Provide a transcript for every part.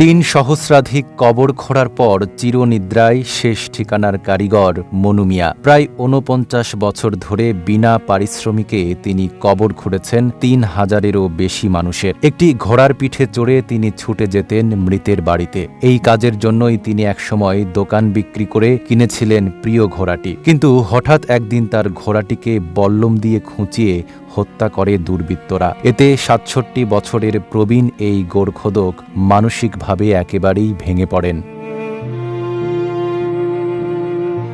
তিন সহস্রাধিক কবর খোঁড়ার পর চিরনিদ্রায় শেষ ঠিকানার কারিগর মনু মিয়া। প্রায় ৪৯ বছর ধরে বিনা পারিশ্রমিকে তিনি কবর খুঁড়েছেন ৩,০০০-এরও বেশি মানুষের। একটি ঘোড়ার পিঠে চড়ে তিনি ছুটে যেতেন মৃতের বাড়িতে। এই কাজের জন্যই তিনি একসময় দোকান বিক্রি করে কিনেছিলেন প্রিয় ঘোড়াটি। কিন্তু হঠাৎ একদিন তার ঘোড়াটিকে বল্লম দিয়ে খুঁচিয়ে হত্যা করে দুর্বৃত্তরা। এতে ৬৭ বছরের প্রবীণ এই গোরখোদক মানসিকভাবে একেবারেই ভেঙে পড়েন।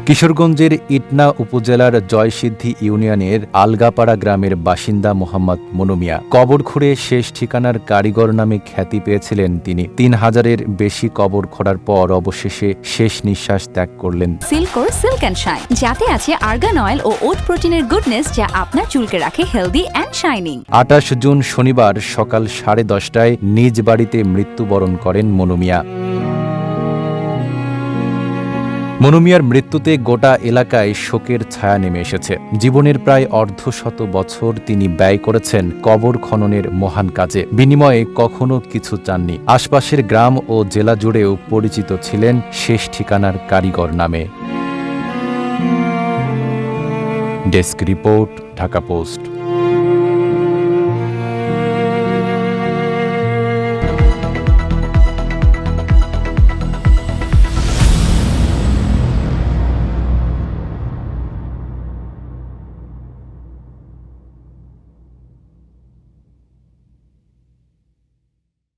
কিশোরগঞ্জের ইটনা উপজেলার জয়সিদ্ধি ইউনিয়নের আলগাপাড়া গ্রামের বাসিন্দা মোহাম্মদ মনু মিয়া। কবর খুঁড়ে শেষ ঠিকানার কারিগর নামে খ্যাতি পেয়েছিলেন তিনি। ৩,০০০-এর বেশি কবর খোঁড়ার পর অবশেষে শেষ নিঃশ্বাস ত্যাগ করলেন। সিল্কোর সিল্ক অ্যান্ড শাইন, যাতে আছে আর্গান অয়েল ও ওট প্রোটিনের গুডনেস, যা আপনার চুলকে রাখে হেলদি অ্যান্ড শাইনিং। ২৮ জুন শনিবার সকাল 10:30টায় নিজ বাড়িতে মৃত্যুবরণ করেন মনু মিয়া। মনু মিয়ার মৃত্যুতে গোটা এলাকায় শোকের ছায়া নেমে এসেছে। জীবনের প্রায় অর্ধশত বছর তিনি ব্যয় করেছেন কবর খননের মহান কাজে। বিনিময়ে কখনো কিছু চাননি। আশপাশের গ্রাম ও জেলা জুড়েও পরিচিত ছিলেন শেষ ঠিকানার কারিগর নামে। Desk report, Dhaka post.